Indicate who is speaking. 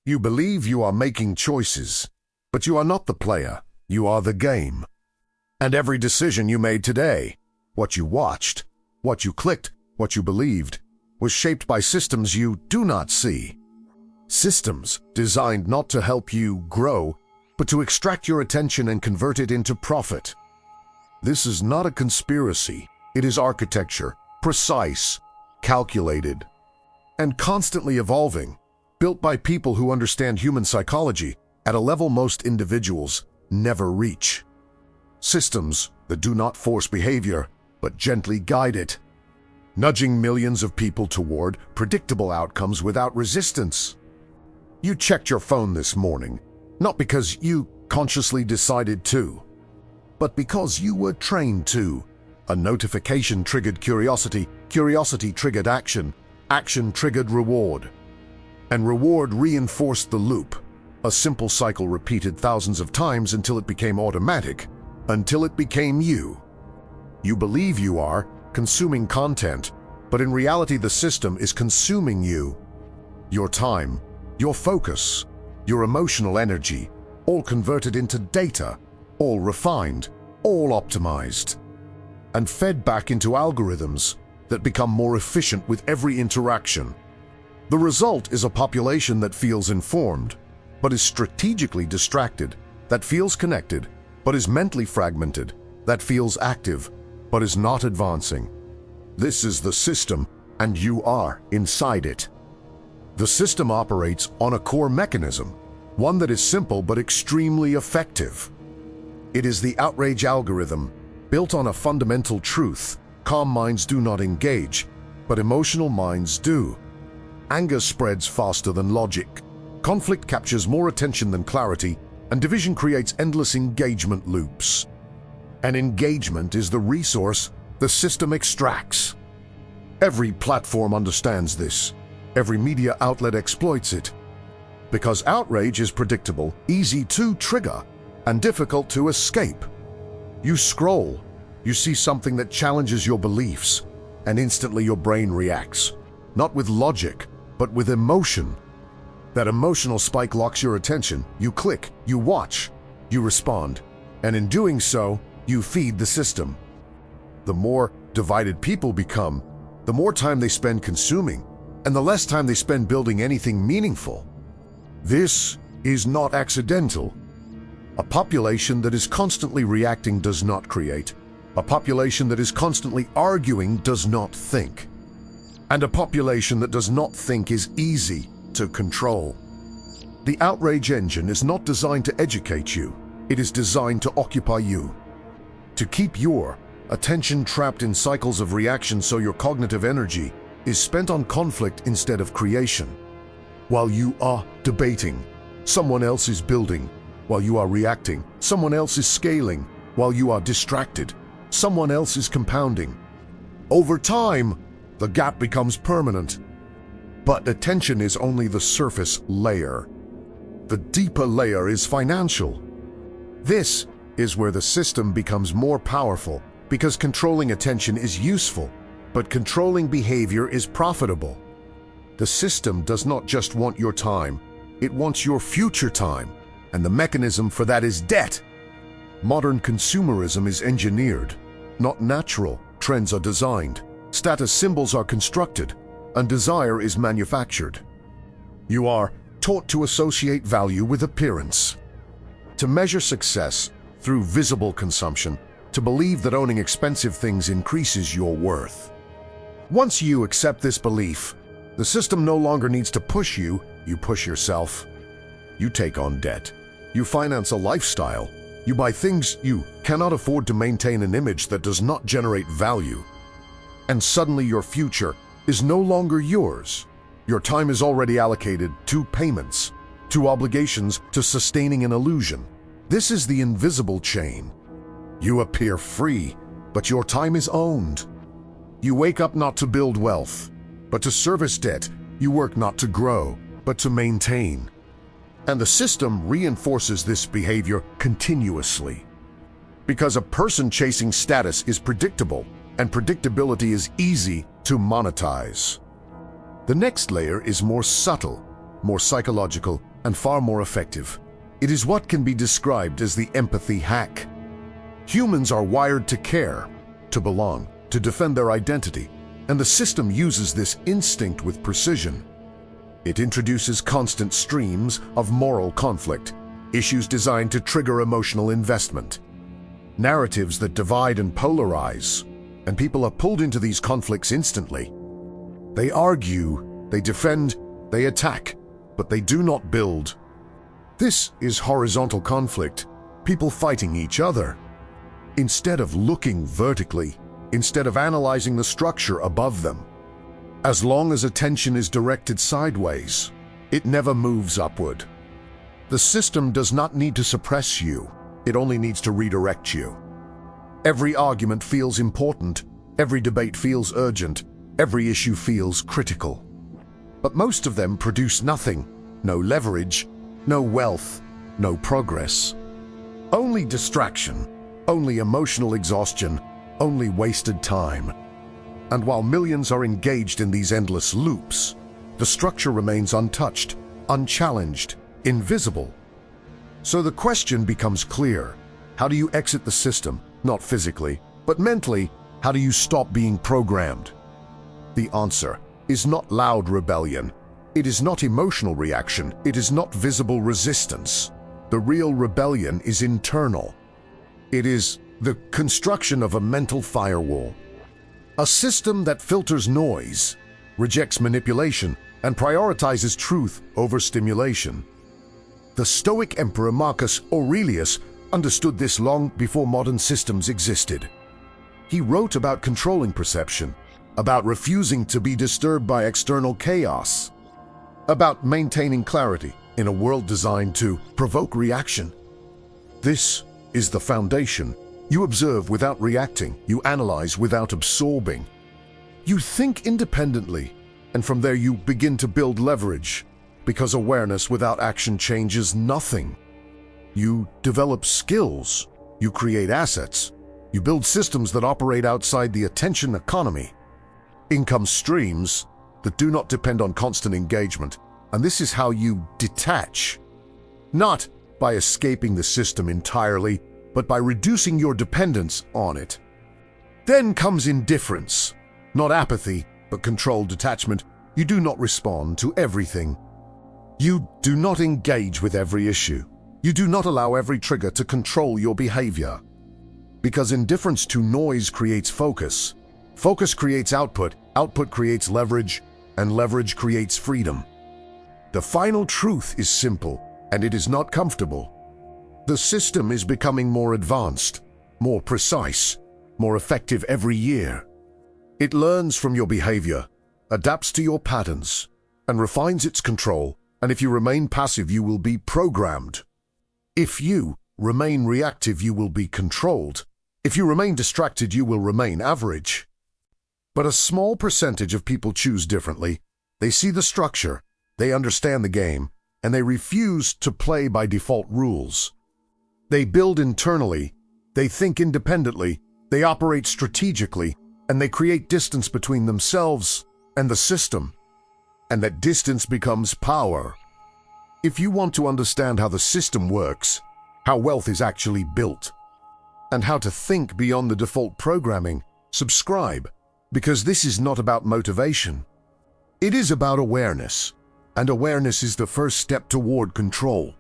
Speaker 1: You believe you are making choices, but you are not the player, you are the game. And every decision you made today, what you watched, what you clicked, what you believed, was shaped by systems you do not see. Systems designed not to help you grow, but to extract your attention and convert it into profit. This is not a conspiracy. It is architecture, precise, calculated, and constantly evolving, built by people who understand human psychology at a level most individuals never reach. Systems that do not force behavior, but gently guide it, nudging millions of people toward predictable outcomes without resistance. You checked your phone this morning, not because you consciously decided to, but because you were trained to. A notification triggered curiosity, curiosity triggered action, action triggered reward, and reward reinforced the loop, a simple cycle repeated thousands of times until it became automatic, until it became you. You believe you are consuming content, but in reality the system is consuming you. Your time, your focus, your emotional energy, all converted into data, all refined, all optimized, and fed back into algorithms that become more efficient with every interaction. The result is a population that feels informed, but is strategically distracted, that feels connected, but is mentally fragmented, that feels active, but is not advancing. This is the system, and you are inside it. The system operates on a core mechanism, one that is simple but extremely effective. It is the outrage algorithm, built on a fundamental truth: calm minds do not engage, but emotional minds do. Anger spreads faster than logic. Conflict captures more attention than clarity, and division creates endless engagement loops. And engagement is the resource the system extracts. Every platform understands this. Every media outlet exploits it. Because outrage is predictable, easy to trigger, and difficult to escape. You scroll, you see something that challenges your beliefs, and instantly your brain reacts, not with logic, but with emotion. That emotional spike locks your attention. You click, you watch, you respond, and in doing so, you feed the system. The more divided people become, the more time they spend consuming, and the less time they spend building anything meaningful. This is not accidental. A population that is constantly reacting does not create. A population that is constantly arguing does not think. And a population that does not think is easy to control. The Outrage Engine is not designed to educate you. It is designed to occupy you. To keep your attention trapped in cycles of reaction so your cognitive energy is spent on conflict instead of creation. While you are debating, someone else is building. While you are reacting, someone else is scaling. While you are distracted, someone else is compounding. Over time, the gap becomes permanent. But attention is only the surface layer. The deeper layer is financial. This is where the system becomes more powerful, because controlling attention is useful, but controlling behavior is profitable. The system does not just want your time, it wants your future time, and the mechanism for that is debt. Modern consumerism is engineered, not natural. Trends are designed, status symbols are constructed, and desire is manufactured. You are taught to associate value with appearance, to measure success through visible consumption, to believe that owning expensive things increases your worth. Once you accept this belief, the system no longer needs to push you, you push yourself. You take on debt. You finance a lifestyle. You buy things you cannot afford to maintain an image that does not generate value. And suddenly your future is no longer yours. Your time is already allocated to payments, to obligations, to sustaining an illusion. This is the invisible chain. You appear free, but your time is owned. You wake up not to build wealth, but to service debt. You work not to grow, but to maintain. And the system reinforces this behavior continuously. Because a person chasing status is predictable, and predictability is easy to monetize. The next layer is more subtle, more psychological, and far more effective. It is what can be described as the empathy hack. Humans are wired to care, to belong, to defend their identity, and the system uses this instinct with precision. It introduces constant streams of moral conflict, issues designed to trigger emotional investment, narratives that divide and polarize, and people are pulled into these conflicts instantly. They argue, they defend, they attack, but they do not build. This is horizontal conflict, people fighting each other. Instead of looking vertically, instead of analyzing the structure above them. As long as attention is directed sideways, it never moves upward. The system does not need to suppress you, it only needs to redirect you. Every argument feels important, every debate feels urgent, every issue feels critical. But most of them produce nothing, no leverage, no wealth, no progress. Only distraction, only emotional exhaustion, only wasted time. And while millions are engaged in these endless loops, the structure remains untouched, unchallenged, invisible. So the question becomes clear. How do you exit the system? Not physically, but mentally, how do you stop being programmed? The answer is not loud rebellion. It is not emotional reaction. It is not visible resistance. The real rebellion is internal. It is the construction of a mental firewall. A system that filters noise, rejects manipulation, and prioritizes truth over stimulation. The Stoic emperor Marcus Aurelius understood this long before modern systems existed. He wrote about controlling perception, about refusing to be disturbed by external chaos, about maintaining clarity in a world designed to provoke reaction. This is the foundation. You observe without reacting. You analyze without absorbing. You think independently, and from there you begin to build leverage, because awareness without action changes nothing. You develop skills. You create assets. You build systems that operate outside the attention economy. Income streams that do not depend on constant engagement. And this is how you detach. Not by escaping the system entirely, but by reducing your dependence on it. Then comes indifference, not apathy, but controlled detachment. You do not respond to everything. You do not engage with every issue. You do not allow every trigger to control your behavior. Because indifference to noise creates focus. Focus creates output. Output creates leverage, and leverage creates freedom. The final truth is simple, and it is not comfortable. The system is becoming more advanced, more precise, more effective every year. It learns from your behavior, adapts to your patterns, and refines its control, and if you remain passive, you will be programmed. If you remain reactive, you will be controlled. If you remain distracted, you will remain average. But a small percentage of people choose differently. They see the structure, they understand the game, and they refuse to play by default rules. They build internally, they think independently, they operate strategically, and they create distance between themselves and the system. And that distance becomes power. If you want to understand how the system works, how wealth is actually built, and how to think beyond the default programming, subscribe, because this is not about motivation. It is about awareness, and awareness is the first step toward control.